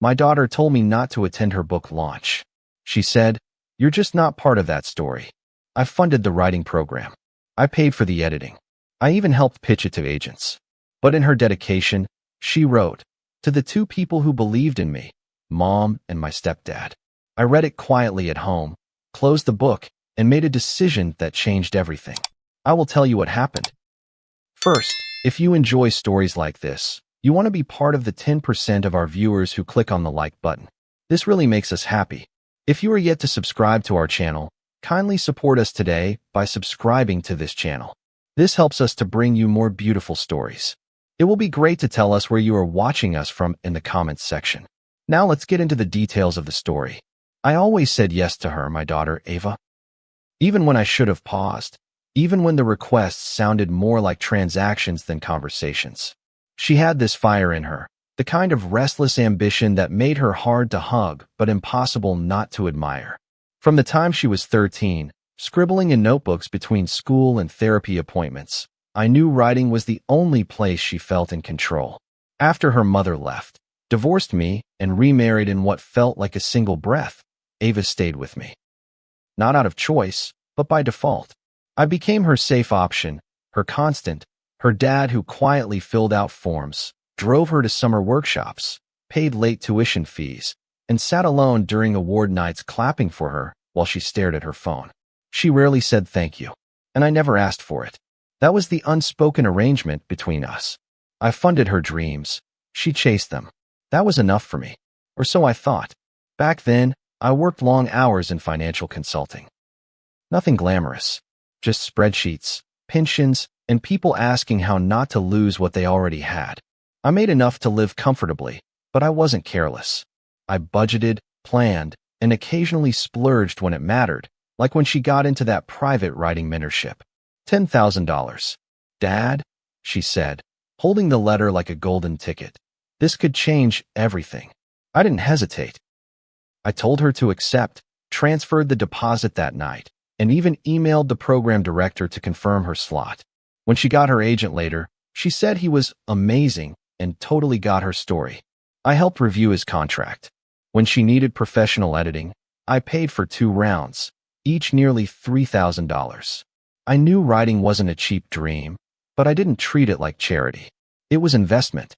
My daughter told me not to attend her book launch. She said, "You're just not part of that story." I funded the writing program. I paid for the editing. I even helped pitch it to agents. But in her dedication, she wrote, "To the two people who believed in me, Mom and my stepdad." I read it quietly at home, closed the book, and made a decision that changed everything. I will tell you what happened. First, if you enjoy stories like this, you want to be part of the 10% of our viewers who click on the like button. This really makes us happy. If you are yet to subscribe to our channel, kindly support us today by subscribing to this channel. This helps us to bring you more beautiful stories. It will be great to tell us where you are watching us from in the comments section. Now let's get into the details of the story. I always said yes to her, my daughter, Ava. Even when I should have paused. Even when the requests sounded more like transactions than conversations. She had this fire in her, the kind of restless ambition that made her hard to hug but impossible not to admire. From the time she was 13, scribbling in notebooks between school and therapy appointments, I knew writing was the only place she felt in control. After her mother left, divorced me, and remarried in what felt like a single breath, Ava stayed with me. Not out of choice, but by default. I became her safe option, her constant, her dad who quietly filled out forms, drove her to summer workshops, paid late tuition fees, and sat alone during award nights clapping for her while she stared at her phone. She rarely said thank you, and I never asked for it. That was the unspoken arrangement between us. I funded her dreams. She chased them. That was enough for me. Or so I thought. Back then, I worked long hours in financial consulting. Nothing glamorous. Just spreadsheets, pensions, and people asking how not to lose what they already had. I made enough to live comfortably, but I wasn't careless. I budgeted, planned, and occasionally splurged when it mattered, like when she got into that private writing mentorship. $10,000. "Dad," she said, holding the letter like a golden ticket. "This could change everything." I didn't hesitate. I told her to accept, transferred the deposit that night, and even emailed the program director to confirm her slot. When she got her agent later, she said he was amazing and totally got her story. I helped review his contract. When she needed professional editing, I paid for 2 rounds, each nearly $3,000. I knew writing wasn't a cheap dream, but I didn't treat it like charity. It was investment.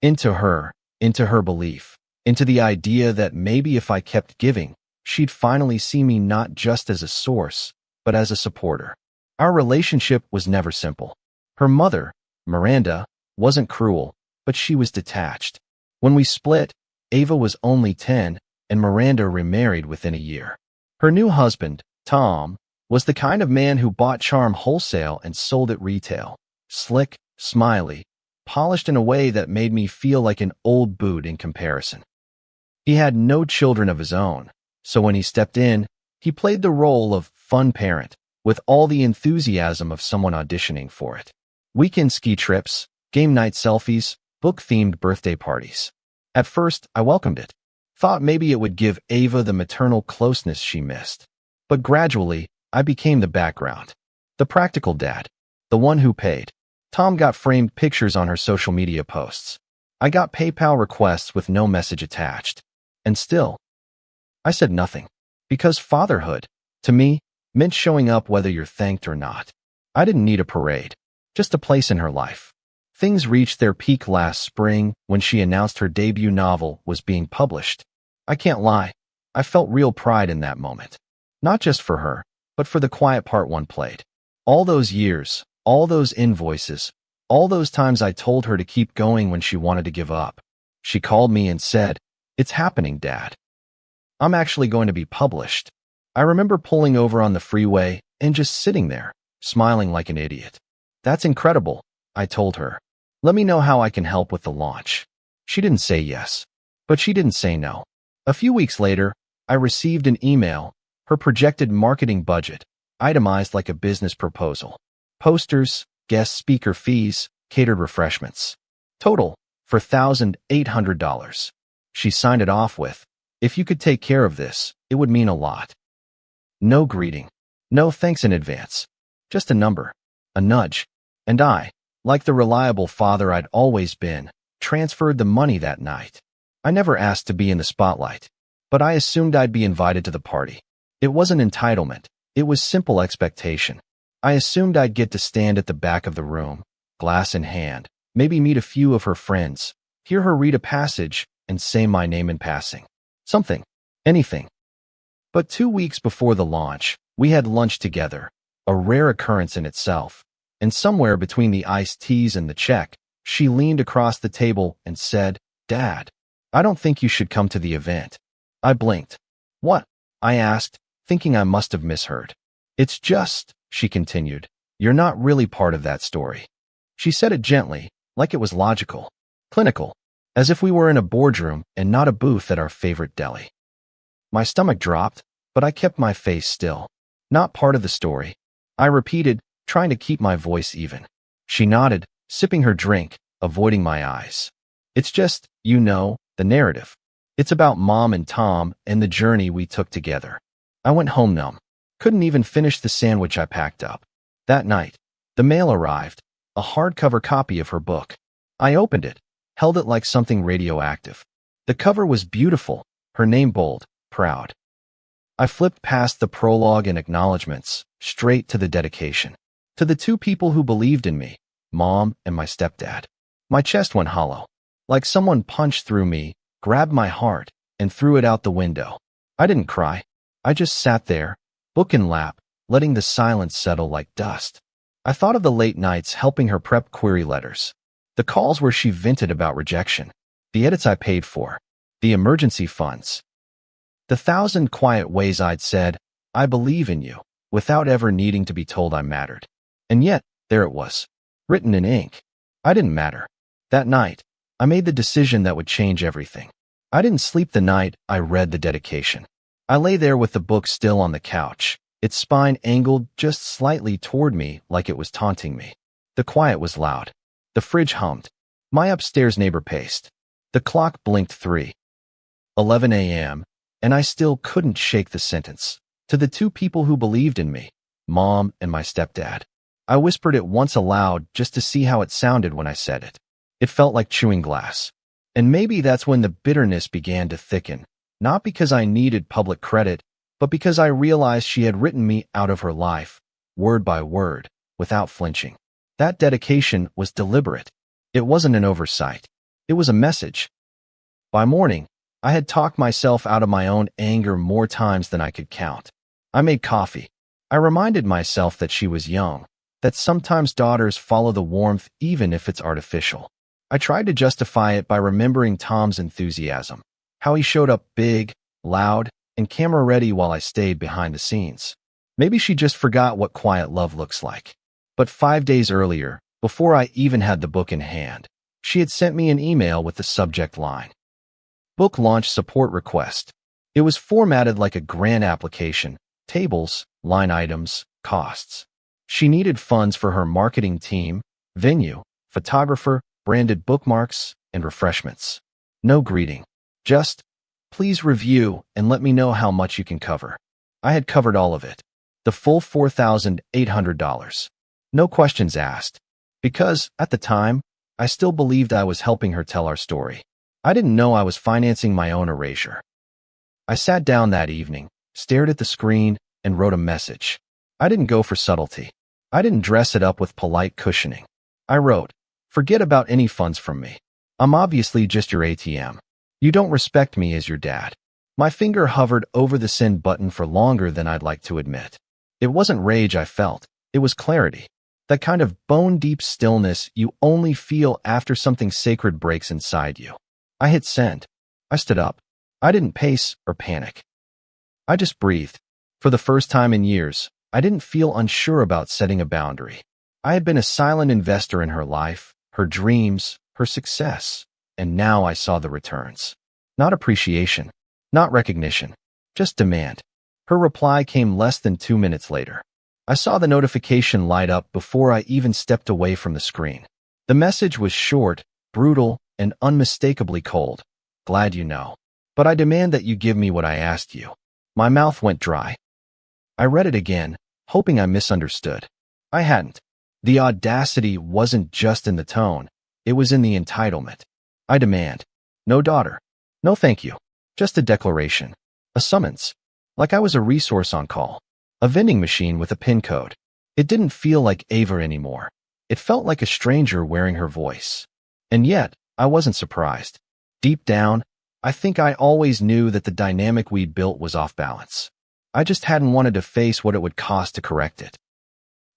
Into her belief, into the idea that maybe if I kept giving, she'd finally see me not just as a source, but as a supporter. Our relationship was never simple. Her mother, Miranda, wasn't cruel, but she was detached. When we split, Ava was only 10, and Miranda remarried within a year. Her new husband, Tom, was the kind of man who bought charm wholesale and sold it retail. Slick, smiley, polished in a way that made me feel like an old boot in comparison. He had no children of his own, so when he stepped in, he played the role of fun parent with all the enthusiasm of someone auditioning for it. Weekend ski trips, game night selfies, book-themed birthday parties. At first, I welcomed it. Thought maybe it would give Ava the maternal closeness she missed. But gradually, I became the background. The practical dad. The one who paid. Tom got framed pictures on her social media posts. I got PayPal requests with no message attached. And still, I said nothing. Because fatherhood, to me, meant showing up whether you're thanked or not. I didn't need a parade. Just a place in her life. Things reached their peak last spring when she announced her debut novel was being published. I can't lie, I felt real pride in that moment. Not just for her, but for the quiet part one played. All those years, all those invoices, all those times I told her to keep going when she wanted to give up. She called me and said, "It's happening, Dad. I'm actually going to be published." I remember pulling over on the freeway and just sitting there, smiling like an idiot. "That's incredible," I told her. "Let me know how I can help with the launch." She didn't say yes, but she didn't say no. A few weeks later, I received an email, her projected marketing budget, itemized like a business proposal. Posters, guest speaker fees, catered refreshments. Total, for $1,800. She signed it off with, "If you could take care of this, it would mean a lot." No greeting. No thanks in advance. Just a number. A nudge. And I, like the reliable father I'd always been, transferred the money that night. I never asked to be in the spotlight, but I assumed I'd be invited to the party. It wasn't entitlement. It was simple expectation. I assumed I'd get to stand at the back of the room, glass in hand, maybe meet a few of her friends, hear her read a passage, and say my name in passing. Something. Anything. But 2 weeks before the launch, we had lunch together, a rare occurrence in itself, and somewhere between the iced teas and the check, she leaned across the table and said, "Dad, I don't think you should come to the event." I blinked. "What?" I asked, thinking I must have misheard. "It's just," she continued, "you're not really part of that story." She said it gently, like it was logical, clinical, as if we were in a boardroom and not a booth at our favorite deli. My stomach dropped, but I kept my face still. "Not part of the story," I repeated, trying to keep my voice even. She nodded, sipping her drink, avoiding my eyes. "It's just, you know, the narrative. It's about Mom and Tom and the journey we took together." I went home numb. Couldn't even finish the sandwich I packed up. That night, the mail arrived, a hardcover copy of her book. I opened it, held it like something radioactive. The cover was beautiful, her name bold, proud. I flipped past the prologue and acknowledgments, straight to the dedication. To the two people who believed in me, Mom and my stepdad. My chest went hollow. Like someone punched through me, grabbed my heart, and threw it out the window. I didn't cry. I just sat there, book in lap, letting the silence settle like dust. I thought of the late nights helping her prep query letters, the calls where she vented about rejection, the edits I paid for, the emergency funds, the 1,000 quiet ways I'd said, "I believe in you," without ever needing to be told I mattered. And yet, there it was, written in ink. I didn't matter. That night, I made the decision that would change everything. I didn't sleep the night I read the dedication. I lay there with the book still on the couch, its spine angled just slightly toward me like it was taunting me. The quiet was loud. The fridge hummed. My upstairs neighbor paced. The clock blinked 3:11 a.m., and I still couldn't shake the sentence. To the two people who believed in me, Mom and my stepdad. I whispered it once aloud just to see how it sounded when I said it. It felt like chewing glass. And maybe that's when the bitterness began to thicken, not because I needed public credit, but because I realized she had written me out of her life, word by word, without flinching. That dedication was deliberate. It wasn't an oversight. It was a message. By morning, I had talked myself out of my own anger more times than I could count. I made coffee. I reminded myself that she was young, that sometimes daughters follow the warmth even if it's artificial. I tried to justify it by remembering Tom's enthusiasm, how he showed up big, loud, and camera-ready while I stayed behind the scenes. Maybe she just forgot what quiet love looks like. But 5 days earlier, before I even had the book in hand, she had sent me an email with the subject line, "Book launch support request." It was formatted like a grant application, tables, line items, costs. She needed funds for her marketing team, venue, photographer, branded bookmarks, and refreshments. No greeting. Just, "Please review and let me know how much you can cover." I had covered all of it. The full $4,800. No questions asked. Because, at the time, I still believed I was helping her tell our story. I didn't know I was financing my own erasure. I sat down that evening, stared at the screen, and wrote a message. I didn't go for subtlety. I didn't dress it up with polite cushioning. I wrote, "Forget about any funds from me. I'm obviously just your ATM. You don't respect me as your dad." My finger hovered over the send button for longer than I'd like to admit. It wasn't rage I felt. It was clarity. That kind of bone-deep stillness you only feel after something sacred breaks inside you. I hit send. I stood up. I didn't pace or panic. I just breathed. For the first time in years, I didn't feel unsure about setting a boundary. I had been a silent investor in her life, her dreams, her success, and now I saw the returns. Not appreciation, not recognition, just demand. Her reply came less than 2 minutes later. I saw the notification light up before I even stepped away from the screen. The message was short, brutal, and unmistakably cold. "Glad you know. But I demand that you give me what I asked you." My mouth went dry. I read it again, hoping I misunderstood. I hadn't. The audacity wasn't just in the tone. It was in the entitlement. "I demand. No daughter. No thank you. Just a declaration. A summons. Like I was a resource on call. A vending machine with a PIN code. It didn't feel like Ava anymore. It felt like a stranger wearing her voice. And yet, I wasn't surprised. Deep down, I think I always knew that the dynamic we'd built was off balance. I just hadn't wanted to face what it would cost to correct it.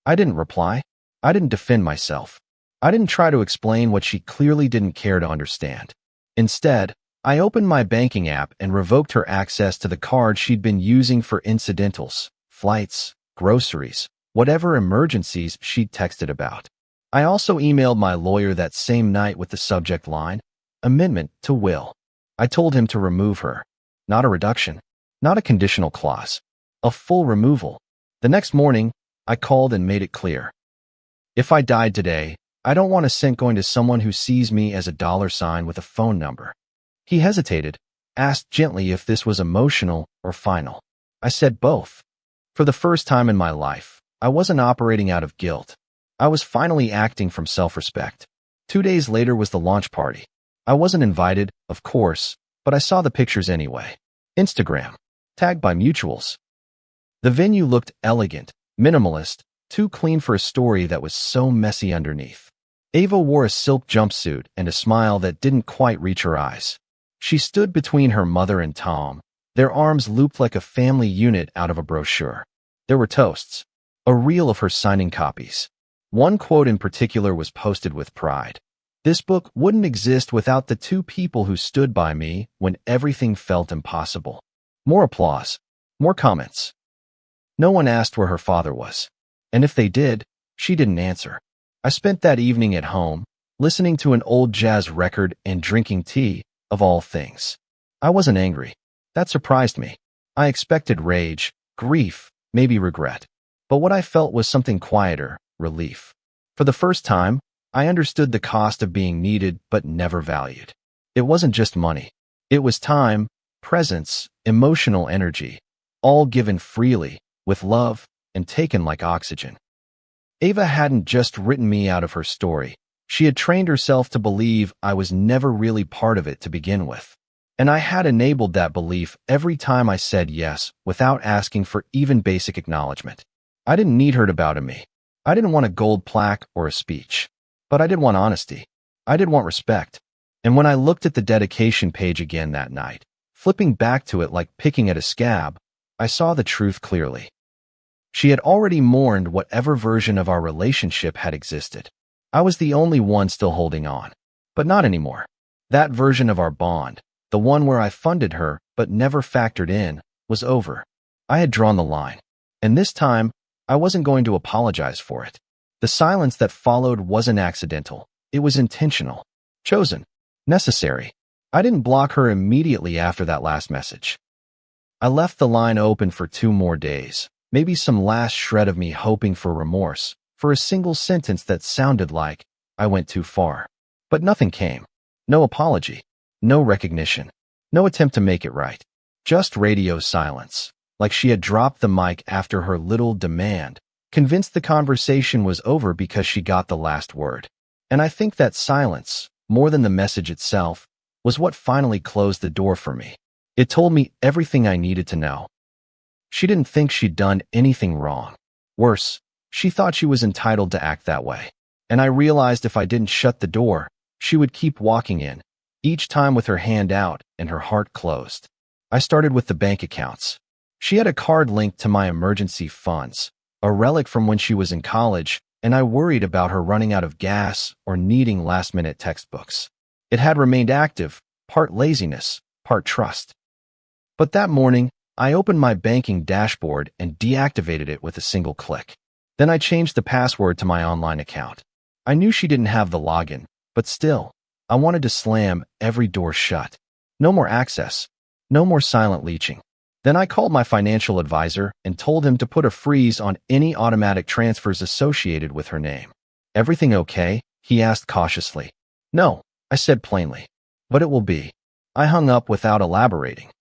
I didn't reply. I didn't defend myself. I didn't try to explain what she clearly didn't care to understand. Instead, I opened my banking app and revoked her access to the card she'd been using for incidentals, flights, groceries, whatever emergencies she'd texted about. I also emailed my lawyer that same night with the subject line, "Amendment to Will." I told him to remove her. Not a reduction, not a conditional clause, a full removal. The next morning, I called and made it clear. If I died today, I don't want a cent going to someone who sees me as a $sign with a phone number. He hesitated, asked gently if this was emotional or final. I said both. For the first time in my life, I wasn't operating out of guilt. I was finally acting from self-respect. 2 days later was the launch party. I wasn't invited, of course, but I saw the pictures anyway. Instagram. Tagged by mutuals. The venue looked elegant, minimalist, too clean for a story that was so messy underneath. Ava wore a silk jumpsuit and a smile that didn't quite reach her eyes. She stood between her mother and Tom, their arms looped like a family unit out of a brochure. There were toasts, a reel of her signing copies. One quote in particular was posted with pride. "This book wouldn't exist without the two people who stood by me when everything felt impossible." More applause, more comments. No one asked where her father was. And if they did, she didn't answer. I spent that evening at home, listening to an old jazz record and drinking tea, of all things. I wasn't angry. That surprised me. I expected rage, grief, maybe regret. But what I felt was something quieter, relief. For the first time, I understood the cost of being needed but never valued. It wasn't just money. It was time, presence, emotional energy, all given freely, with love, and taken like oxygen. Ava hadn't just written me out of her story. She had trained herself to believe I was never really part of it to begin with. And I had enabled that belief every time I said yes without asking for even basic acknowledgement. I didn't need her to bow to me. I didn't want a gold plaque or a speech. But I did want honesty. I did want respect. And when I looked at the dedication page again that night, flipping back to it like picking at a scab, I saw the truth clearly. She had already mourned whatever version of our relationship had existed. I was the only one still holding on. But not anymore. That version of our bond, the one where I funded her but never factored in, was over. I had drawn the line. And this time, I wasn't going to apologize for it. The silence that followed wasn't accidental. It was intentional. Chosen. Necessary. I didn't block her immediately after that last message. I left the line open for 2 more days. Maybe some last shred of me hoping for remorse, for a single sentence that sounded like I went too far. But nothing came. No apology. No recognition. No attempt to make it right. Just radio silence. Like she had dropped the mic after her little demand, convinced the conversation was over because she got the last word. And I think that silence, more than the message itself, was what finally closed the door for me. It told me everything I needed to know. She didn't think she'd done anything wrong. Worse, she thought she was entitled to act that way. And I realized if I didn't shut the door, she would keep walking in, each time with her hand out and her heart closed. I started with the bank accounts. She had a card linked to my emergency funds, a relic from when she was in college, and I worried about her running out of gas or needing last-minute textbooks. It had remained active, part laziness, part trust. But that morning, I opened my banking dashboard and deactivated it with a single click. Then I changed the password to my online account. I knew she didn't have the login, but still, I wanted to slam every door shut. No more access. No more silent leeching. Then I called my financial advisor and told him to put a freeze on any automatic transfers associated with her name. "Everything okay?" he asked cautiously. "No," I said plainly. "But it will be." I hung up without elaborating.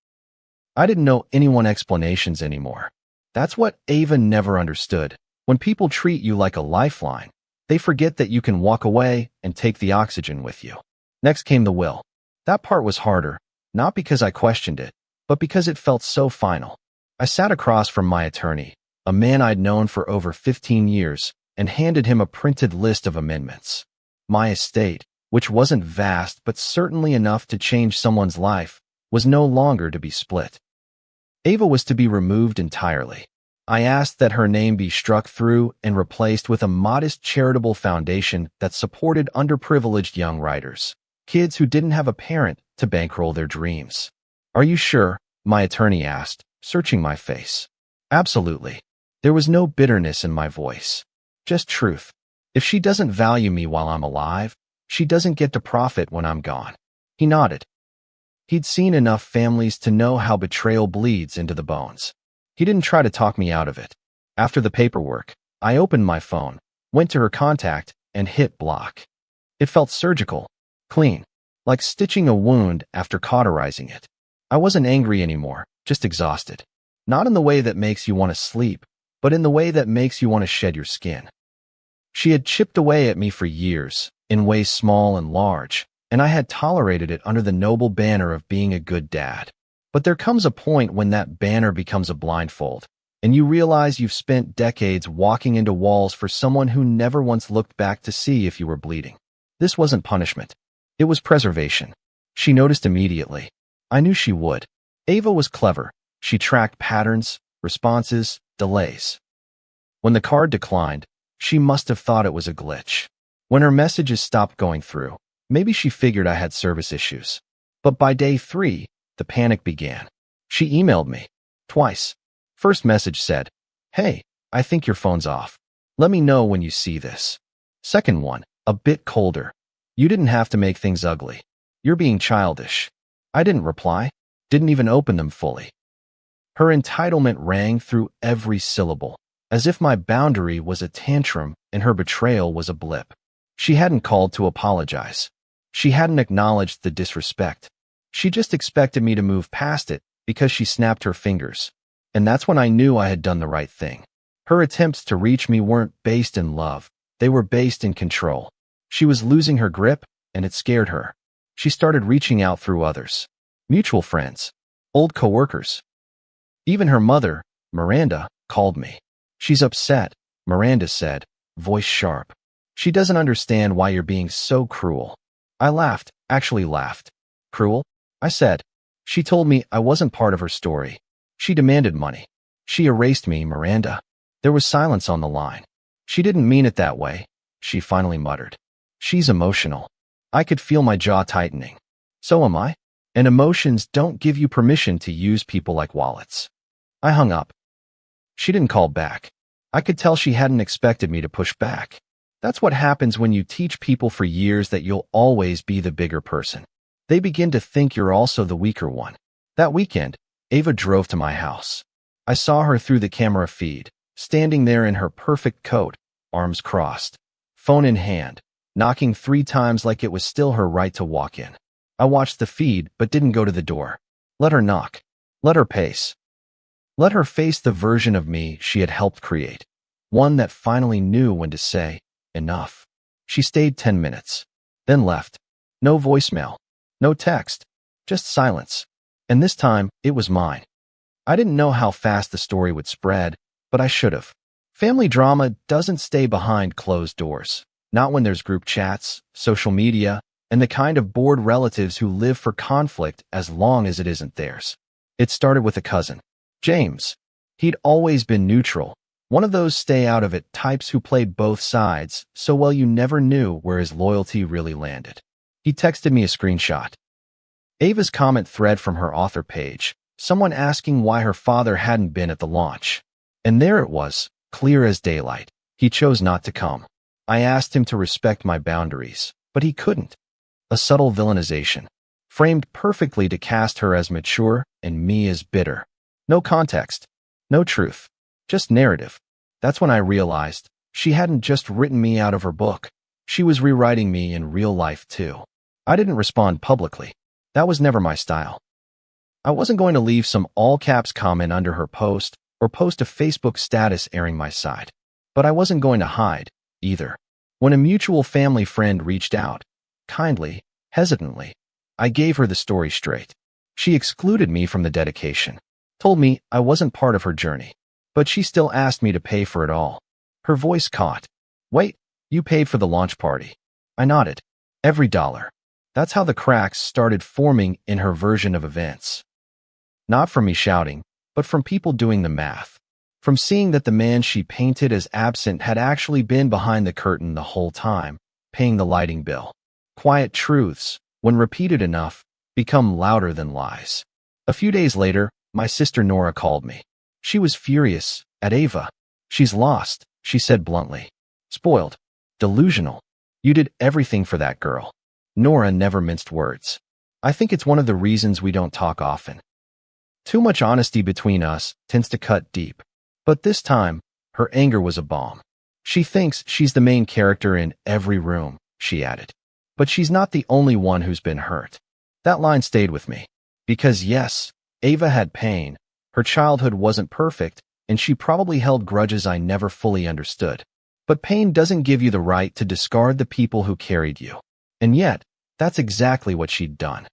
I didn't know anyone explanations anymore. That's what Ava never understood. When people treat you like a lifeline, they forget that you can walk away and take the oxygen with you. Next came the will. That part was harder, not because I questioned it, but because it felt so final. I sat across from my attorney, a man I'd known for over 15 years, and handed him a printed list of amendments. My estate, which wasn't vast but certainly enough to change someone's life, was no longer to be split. Ava was to be removed entirely. I asked that her name be struck through and replaced with a modest charitable foundation that supported underprivileged young writers, kids who didn't have a parent to bankroll their dreams. "Are you sure?" my attorney asked, searching my face. "Absolutely." There was no bitterness in my voice, just truth. If she doesn't value me while I'm alive, she doesn't get to profit when I'm gone. He nodded. He'd seen enough families to know how betrayal bleeds into the bones. He didn't try to talk me out of it. After the paperwork, I opened my phone, went to her contact, and hit block. It felt surgical, clean, like stitching a wound after cauterizing it. I wasn't angry anymore, just exhausted. Not in the way that makes you want to sleep, but in the way that makes you want to shed your skin. She had chipped away at me for years, in ways small and large, and I had tolerated it under the noble banner of being a good dad. But there comes a point when that banner becomes a blindfold, and you realize you've spent decades walking into walls for someone who never once looked back to see if you were bleeding. This wasn't punishment. It was preservation. She noticed immediately. I knew she would. Ava was clever. She tracked patterns, responses, delays. When the card declined, she must have thought it was a glitch. When her messages stopped going through, maybe she figured I had service issues. But by day 3, the panic began. She emailed me. Twice. First message said, "Hey, I think your phone's off. Let me know when you see this." Second one, a bit colder. "You didn't have to make things ugly. You're being childish." I didn't reply, didn't even open them fully. Her entitlement rang through every syllable, as if my boundary was a tantrum and her betrayal was a blip. She hadn't called to apologize. She hadn't acknowledged the disrespect. She just expected me to move past it because she snapped her fingers. And that's when I knew I had done the right thing. Her attempts to reach me weren't based in love. They were based in control. She was losing her grip, and it scared her. She started reaching out through others. Mutual friends. Old coworkers. Even her mother, Miranda, called me. "She's upset," Miranda said, voice sharp. "She doesn't understand why you're being so cruel." I laughed, actually laughed. "Cruel?" I said. "She told me I wasn't part of her story. She demanded money. She erased me, Miranda." There was silence on the line. "She didn't mean it that way," she finally muttered. "She's emotional." I could feel my jaw tightening. So am I. And emotions don't give you permission to use people like wallets. I hung up. She didn't call back. I could tell she hadn't expected me to push back. That's what happens when you teach people for years that you'll always be the bigger person. They begin to think you're also the weaker one. That weekend, Ava drove to my house. I saw her through the camera feed, standing there in her perfect coat, arms crossed, phone in hand, knocking 3 times like it was still her right to walk in. I watched the feed but didn't go to the door. Let her knock. Let her pace. Let her face the version of me she had helped create. One that finally knew when to say, enough. She stayed 10 minutes, then left. No voicemail. No text. Just silence. And this time, it was mine. I didn't know how fast the story would spread, but I should have. Family drama doesn't stay behind closed doors. Not when there's group chats, social media, and the kind of bored relatives who live for conflict as long as it isn't theirs. It started with a cousin, James. He'd always been neutral, one of those stay-out-of-it types who played both sides so well you never knew where his loyalty really landed. He texted me a screenshot. Ava's comment thread from her author page, someone asking why her father hadn't been at the launch. And there it was, clear as daylight. He chose not to come. I asked him to respect my boundaries, but he couldn't. A subtle villainization, framed perfectly to cast her as mature and me as bitter. No context, no truth, just narrative. That's when I realized she hadn't just written me out of her book. She was rewriting me in real life too. I didn't respond publicly. That was never my style. I wasn't going to leave some all-caps comment under her post or post a Facebook status airing my side. But I wasn't going to hide, either. When a mutual family friend reached out, kindly, hesitantly, I gave her the story straight. She excluded me from the dedication, told me I wasn't part of her journey, but she still asked me to pay for it all. Her voice caught. Wait, you paid for the launch party? I nodded. Every dollar. That's how the cracks started forming in her version of events. Not from me shouting, but from people doing the math. From seeing that the man she painted as absent had actually been behind the curtain the whole time, paying the lighting bill. Quiet truths, when repeated enough, become louder than lies. A few days later, my sister Nora called me. She was furious at Ava. She's lost, she said bluntly. Spoiled. Delusional. You did everything for that girl. Nora never minced words. I think it's one of the reasons we don't talk often. Too much honesty between us tends to cut deep. But this time, her anger was a bomb. She thinks she's the main character in every room, she added. But she's not the only one who's been hurt. That line stayed with me. Because yes, Ava had pain, her childhood wasn't perfect, and she probably held grudges I never fully understood. But pain doesn't give you the right to discard the people who carried you. And yet, that's exactly what she'd done.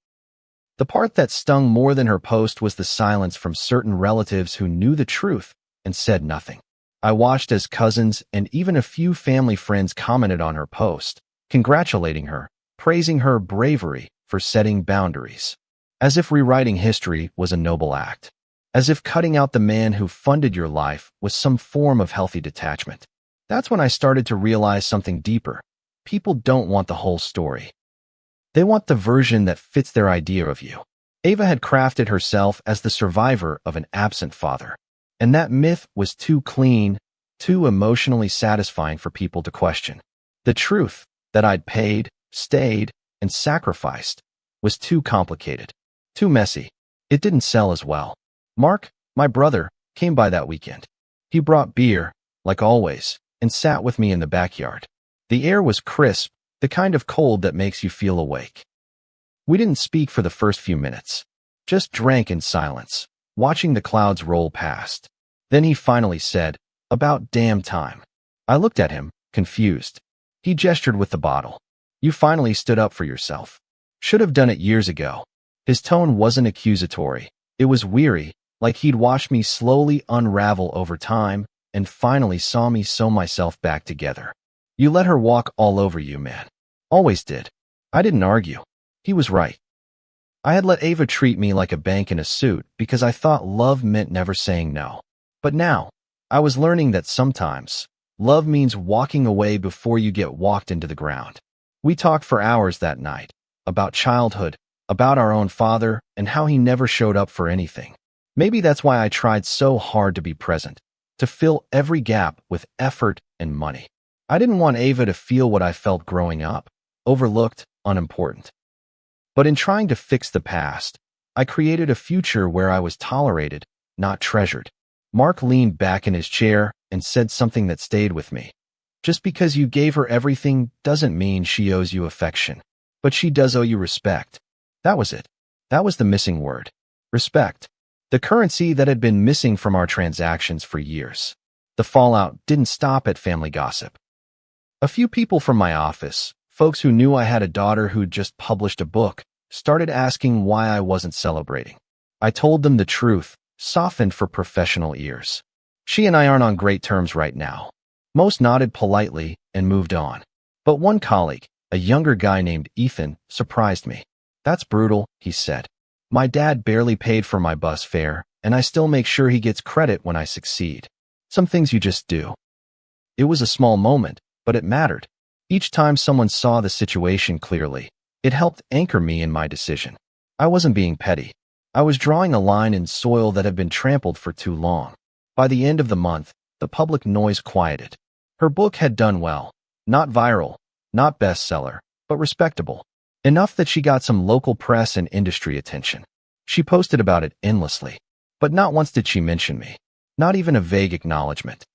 The part that stung more than her post was the silence from certain relatives who knew the truth and said nothing. I watched as cousins and even a few family friends commented on her post, congratulating her, praising her bravery for setting boundaries. As if rewriting history was a noble act. As if cutting out the man who funded your life was some form of healthy detachment. That's when I started to realize something deeper. People don't want the whole story. They want the version that fits their idea of you. Ava had crafted herself as the survivor of an absent father. And that myth was too clean, too emotionally satisfying for people to question. The truth, that I'd paid, stayed, and sacrificed, was too complicated, too messy. It didn't sell as well. Mark, my brother, came by that weekend. He brought beer, like always, and sat with me in the backyard. The air was crisp, the kind of cold that makes you feel awake. We didn't speak for the first few minutes, just drank in silence, watching the clouds roll past. Then he finally said, "About damn time." I looked at him, confused. He gestured with the bottle. "You finally stood up for yourself. Should have done it years ago." His tone wasn't accusatory. It was weary, like he'd watched me slowly unravel over time and finally saw me sew myself back together. "You let her walk all over you, man. Always did." I didn't argue. He was right. I had let Ava treat me like a bank in a suit because I thought love meant never saying no. But now, I was learning that sometimes, love means walking away before you get walked into the ground. We talked for hours that night, about childhood, about our own father, and how he never showed up for anything. Maybe that's why I tried so hard to be present, to fill every gap with effort and money. I didn't want Ava to feel what I felt growing up, overlooked, unimportant. But in trying to fix the past, I created a future where I was tolerated, not treasured. Mark leaned back in his chair and said something that stayed with me. "Just because you gave her everything doesn't mean she owes you affection, but she does owe you respect." That was it. That was the missing word. Respect. The currency that had been missing from our transactions for years. The fallout didn't stop at family gossip. A few people from my office, folks who knew I had a daughter who'd just published a book, started asking why I wasn't celebrating. I told them the truth, softened for professional ears. "She and I aren't on great terms right now." Most nodded politely and moved on. But one colleague, a younger guy named Ethan, surprised me. "That's brutal," he said. "My dad barely paid for my bus fare, and I still make sure he gets credit when I succeed. Some things you just do." It was a small moment, but it mattered. Each time someone saw the situation clearly, it helped anchor me in my decision. I wasn't being petty. I was drawing a line in soil that had been trampled for too long. By the end of the month, the public noise quieted. Her book had done well. Not viral, not bestseller, but respectable. Enough that she got some local press and industry attention. She posted about it endlessly. But not once did she mention me. Not even a vague acknowledgement.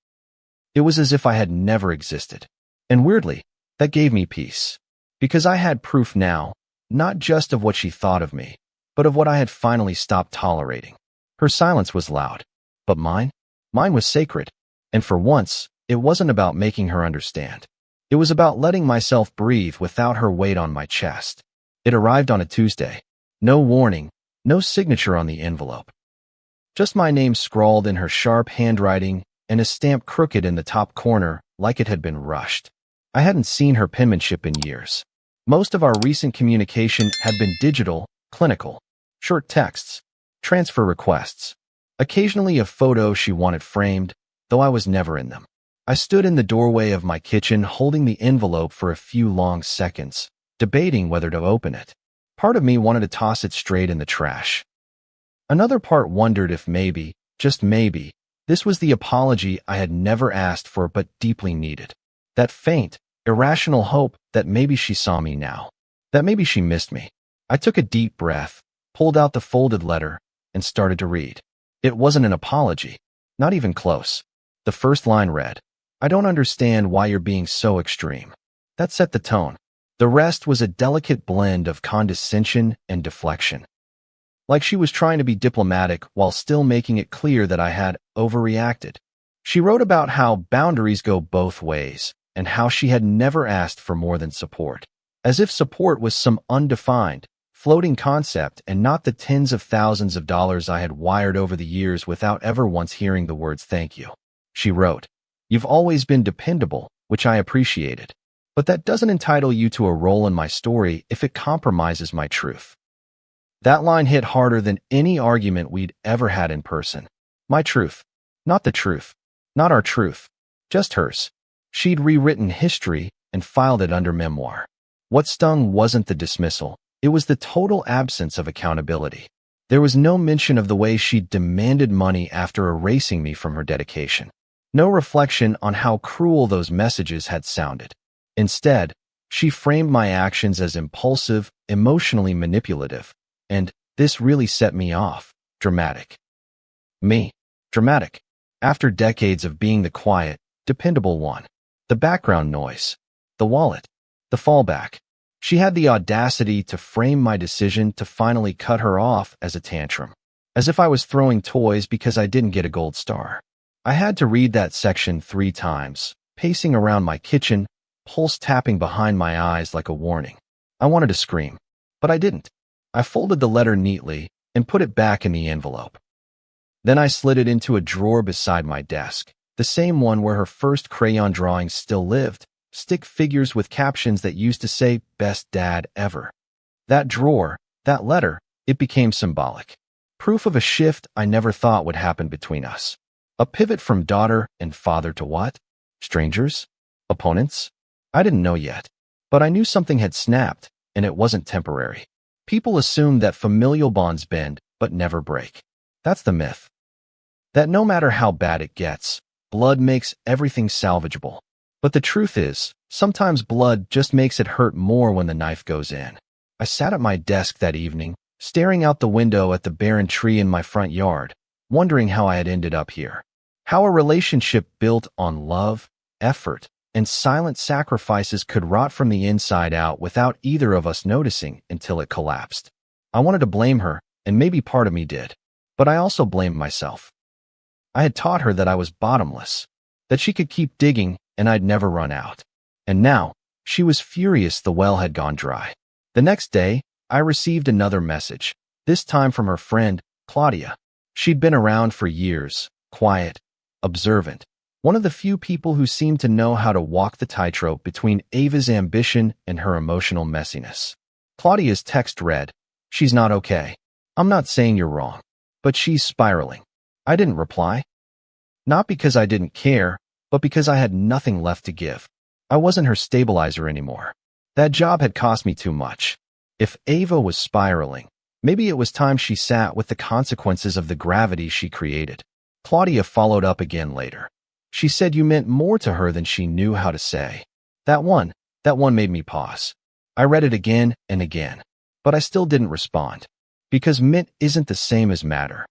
It was as if I had never existed. And weirdly, that gave me peace. Because I had proof now, not just of what she thought of me, but of what I had finally stopped tolerating. Her silence was loud. But mine was sacred. And for once, it wasn't about making her understand. It was about letting myself breathe without her weight on my chest. It arrived on a Tuesday. No warning, No signature on the envelope. Just my name scrawled in her sharp handwriting and a stamp crooked in the top corner like it had been rushed. I hadn't seen her penmanship in years. Most of our recent communication had been digital, clinical, short texts, transfer requests. Occasionally a photo she wanted framed, though I was never in them. I stood in the doorway of my kitchen holding the envelope for a few long seconds, debating whether to open it. Part of me wanted to toss it straight in the trash. Another part wondered if maybe, just maybe, this was the apology I had never asked for but deeply needed. That faint, irrational hope that maybe she saw me now. That maybe she missed me. I took a deep breath, pulled out the folded letter, and started to read. It wasn't an apology. Not even close. The first line read, "I don't understand why you're being so extreme." That set the tone. The rest was a delicate blend of condescension and deflection. Like she was trying to be diplomatic while still making it clear that I had overreacted. She wrote about how boundaries go both ways and how she had never asked for more than support. As if support was some undefined, floating concept and not the tens of thousands of dollars I had wired over the years without ever once hearing the words thank you. She wrote, "You've always been dependable, which I appreciated. But that doesn't entitle you to a role in my story if it compromises my truth." That line hit harder than any argument we'd ever had in person. My truth. Not the truth. Not our truth. Just hers. She'd rewritten history and filed it under memoir. What stung wasn't the dismissal. It was the total absence of accountability. There was no mention of the way she'd demanded money after erasing me from her dedication. No reflection on how cruel those messages had sounded. Instead, she framed my actions as impulsive, emotionally manipulative, and this really set me off. Dramatic. Me. Dramatic. After decades of being the quiet, dependable one. The background noise. The wallet. The fallback. She had the audacity to frame my decision to finally cut her off as a tantrum. As if I was throwing toys because I didn't get a gold star. I had to read that section 3 times, pacing around my kitchen, pulse tapping behind my eyes like a warning. I wanted to scream, but I didn't. I folded the letter neatly and put it back in the envelope. Then I slid it into a drawer beside my desk, the same one where her first crayon drawings still lived, stick figures with captions that used to say, "Best dad ever." That drawer, that letter, it became symbolic. Proof of a shift I never thought would happen between us. A pivot from daughter and father to what? Strangers? Opponents? I didn't know yet, but I knew something had snapped, and it wasn't temporary. People assume that familial bonds bend, but never break. That's the myth. That no matter how bad it gets, blood makes everything salvageable. But the truth is, sometimes blood just makes it hurt more when the knife goes in. I sat at my desk that evening, staring out the window at the barren tree in my front yard, wondering how I had ended up here. How a relationship built on love, effort, and silent sacrifices could rot from the inside out without either of us noticing until it collapsed. I wanted to blame her, and maybe part of me did. But I also blamed myself. I had taught her that I was bottomless, that she could keep digging and I'd never run out. And now, she was furious the well had gone dry. The next day, I received another message, this time from her friend, Claudia. She'd been around for years, quiet, observant. One of the few people who seemed to know how to walk the tightrope between Ava's ambition and her emotional messiness. Claudia's text read, "She's not okay. I'm not saying you're wrong, but she's spiraling." I didn't reply. Not because I didn't care, but because I had nothing left to give. I wasn't her stabilizer anymore. That job had cost me too much. If Ava was spiraling, maybe it was time she sat with the consequences of the gravity she created. Claudia followed up again later. She said you meant more to her than she knew how to say. That one made me pause. I read it again and again, but I still didn't respond. Because meant isn't the same as matter.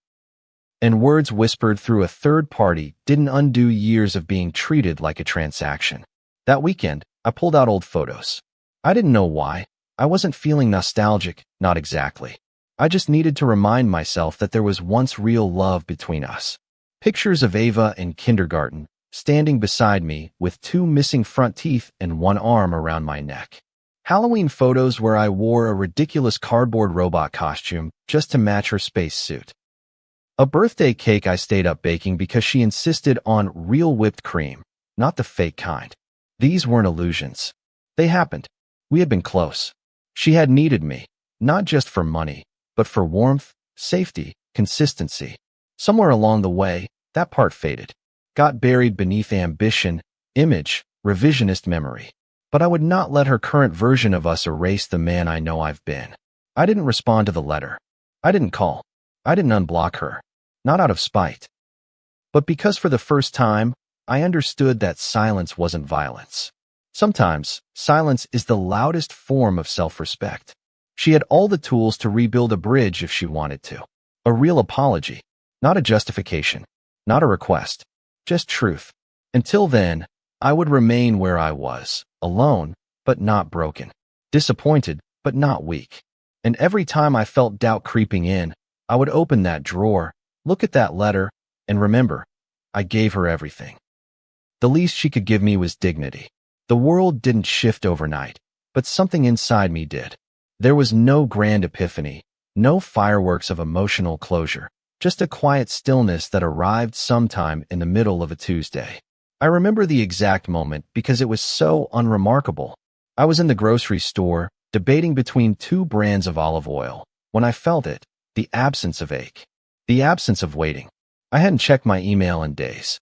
And words whispered through a third party didn't undo years of being treated like a transaction. That weekend, I pulled out old photos. I didn't know why. I wasn't feeling nostalgic, not exactly. I just needed to remind myself that there was once real love between us. Pictures of Ava in kindergarten, standing beside me with 2 missing front teeth and 1 arm around my neck. Halloween photos where I wore a ridiculous cardboard robot costume just to match her space suit. A birthday cake I stayed up baking because she insisted on real whipped cream, not the fake kind. These weren't illusions. They happened. We had been close. She had needed me, not just for money, but for warmth, safety, consistency. Somewhere along the way, that part faded. Got buried beneath ambition, image, revisionist memory. But I would not let her current version of us erase the man I know I've been. I didn't respond to the letter. I didn't call. I didn't unblock her. Not out of spite. But because for the first time, I understood that silence wasn't violence. Sometimes, silence is the loudest form of self-respect. She had all the tools to rebuild a bridge if she wanted to. A real apology. Not a justification. Not a request. Just truth. Until then, I would remain where I was, alone, but not broken. Disappointed, but not weak. And every time I felt doubt creeping in, I would open that drawer, look at that letter, and remember, I gave her everything. The least she could give me was dignity. The world didn't shift overnight, but something inside me did. There was no grand epiphany, no fireworks of emotional closure, just a quiet stillness that arrived sometime in the middle of a Tuesday. I remember the exact moment because it was so unremarkable. I was in the grocery store, debating between two brands of olive oil, when I felt it, the absence of ache, the absence of waiting. I hadn't checked my email in days.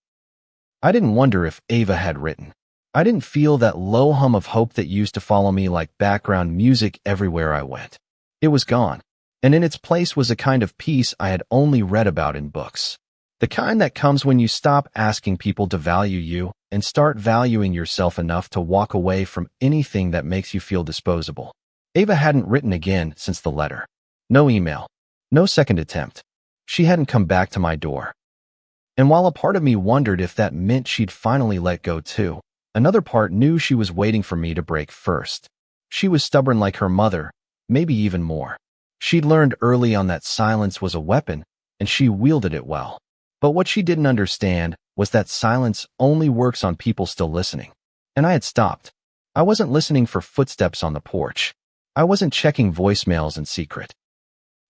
I didn't wonder if Ava had written. I didn't feel that low hum of hope that used to follow me like background music everywhere I went. It was gone, and in its place was a kind of peace I had only read about in books. The kind that comes when you stop asking people to value you and start valuing yourself enough to walk away from anything that makes you feel disposable. Ava hadn't written again since the letter. No email. No second attempt. She hadn't come back to my door. And while a part of me wondered if that meant she'd finally let go too, another part knew she was waiting for me to break first. She was stubborn like her mother, maybe even more. She'd learned early on that silence was a weapon, and she wielded it well. But what she didn't understand was that silence only works on people still listening. And I had stopped. I wasn't listening for footsteps on the porch. I wasn't checking voicemails in secret.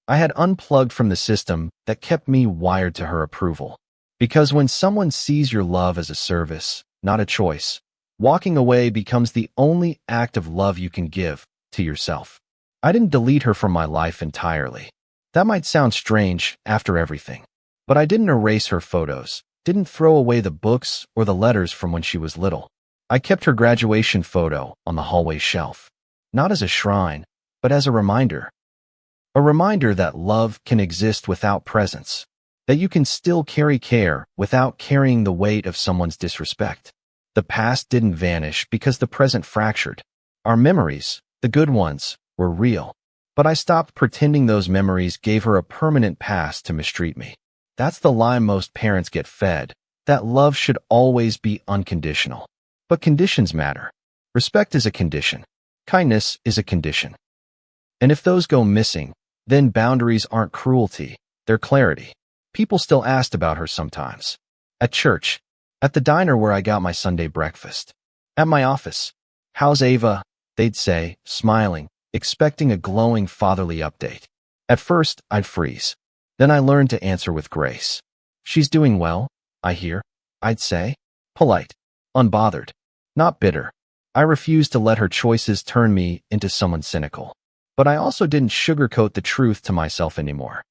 I had unplugged from the system that kept me wired to her approval. Because when someone sees your love as a service, not a choice, walking away becomes the only act of love you can give to yourself. I didn't delete her from my life entirely. That might sound strange after everything. But I didn't erase her photos, didn't throw away the books or the letters from when she was little. I kept her graduation photo on the hallway shelf, not as a shrine, but as a reminder. A reminder that love can exist without presence, that you can still carry care without carrying the weight of someone's disrespect. The past didn't vanish because the present fractured. Our memories, the good ones, were real. But I stopped pretending those memories gave her a permanent pass to mistreat me. That's the lie most parents get fed, that love should always be unconditional. But conditions matter. Respect is a condition. Kindness is a condition. And if those go missing, then boundaries aren't cruelty, they're clarity. People still asked about her sometimes. At church, at the diner where I got my Sunday breakfast, at my office. "How's Ava?" they'd say, smiling, expecting a glowing fatherly update. At first, I'd freeze. Then I learned to answer with grace. "She's doing well, I hear," I'd say. Polite, unbothered, not bitter. I refused to let her choices turn me into someone cynical. But I also didn't sugarcoat the truth to myself anymore.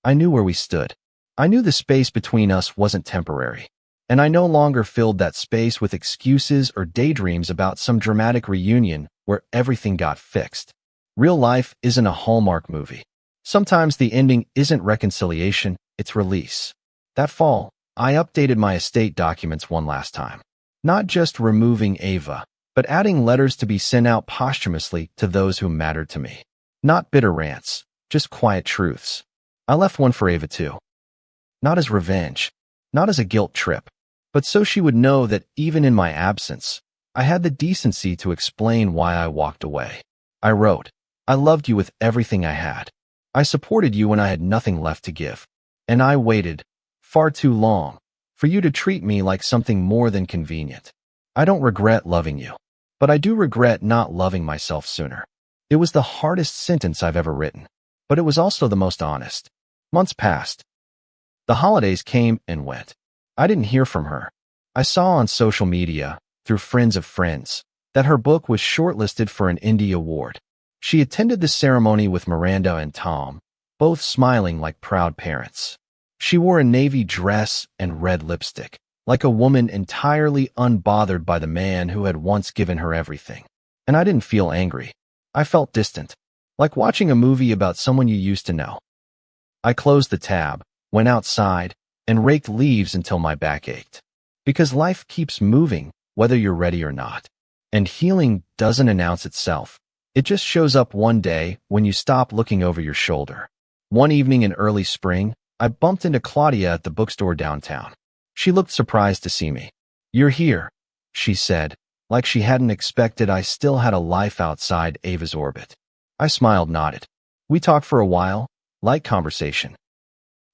I knew where we stood. I knew the space between us wasn't temporary. And I no longer filled that space with excuses or daydreams about some dramatic reunion where everything got fixed. Real life isn't a Hallmark movie. Sometimes the ending isn't reconciliation, it's release. That fall, I updated my estate documents one last time. Not just removing Ava, but adding letters to be sent out posthumously to those who mattered to me. Not bitter rants, just quiet truths. I left one for Ava too. Not as revenge, not as a guilt trip, but so she would know that even in my absence, I had the decency to explain why I walked away. I wrote, "I loved you with everything I had. I supported you when I had nothing left to give. And I waited, far too long, for you to treat me like something more than convenient. I don't regret loving you. but I do regret not loving myself sooner. It was the hardest sentence I've ever written, but it was also the most honest. Months passed. The holidays came and went. I didn't hear from her. I saw on social media, through friends of friends, that her book was shortlisted for an Indie Award. She attended the ceremony with Miranda and Tom, both smiling like proud parents. She wore a navy dress and red lipstick, like a woman entirely unbothered by the man who had once given her everything. And I didn't feel angry. I felt distant, like watching a movie about someone you used to know. I closed the tab, went outside, and raked leaves until my back ached. Because life keeps moving, whether you're ready or not. And healing doesn't announce itself. It just shows up one day when you stop looking over your shoulder. One evening in early spring, I bumped into Claudia at the bookstore downtown. She looked surprised to see me. "You're here," she said, like she hadn't expected I still had a life outside Ava's orbit. I smiled, nodded. We talked for a while, light conversation.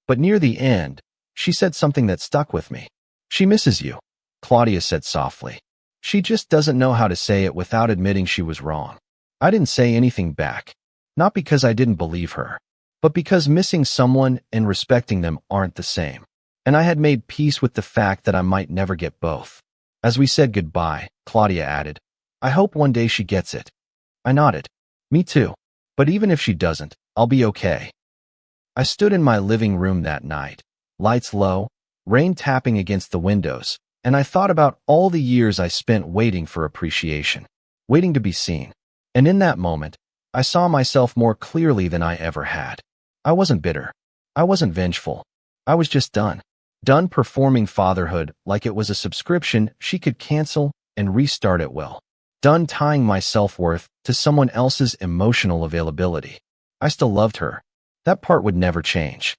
But near the end, she said something that stuck with me. "She misses you," Claudia said softly. She just doesn't know how to say it without admitting she was wrong. I didn't say anything back, not because I didn't believe her, but because missing someone and respecting them aren't the same. And I had made peace with the fact that I might never get both. As we said goodbye, Claudia added, "I hope one day she gets it." I nodded. Me too. But even if she doesn't, I'll be okay. I stood in my living room that night, lights low, rain tapping against the windows, and I thought about all the years I spent waiting for appreciation, waiting to be seen. And in that moment, I saw myself more clearly than I ever had. I wasn't bitter. I wasn't vengeful. I was just done. Done performing fatherhood like it was a subscription she could cancel and restart at will. Done tying my self-worth to someone else's emotional availability. I still loved her. That part would never change.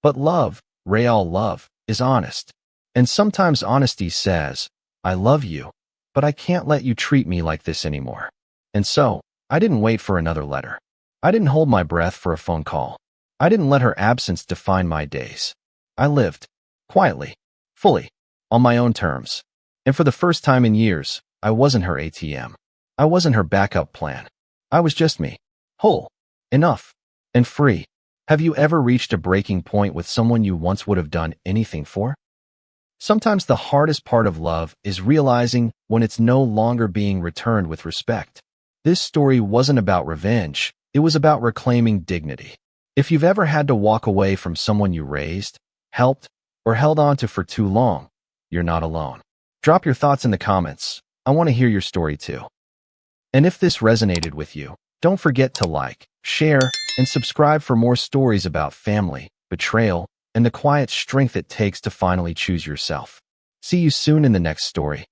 But love, real love, is honest. And sometimes honesty says, "I love you, but I can't let you treat me like this anymore." And so, I didn't wait for another letter. I didn't hold my breath for a phone call. I didn't let her absence define my days. I lived, quietly, fully, on my own terms. And for the first time in years, I wasn't her ATM. I wasn't her backup plan. I was just me, whole, enough, and free. Have you ever reached a breaking point with someone you once would have done anything for? Sometimes the hardest part of love is realizing when it's no longer being returned with respect. This story wasn't about revenge. It was about reclaiming dignity. If you've ever had to walk away from someone you raised, helped, or held on to for too long, you're not alone. Drop your thoughts in the comments. I want to hear your story too. And if this resonated with you, don't forget to like, share, and subscribe for more stories about family, betrayal, and the quiet strength it takes to finally choose yourself. See you soon in the next story.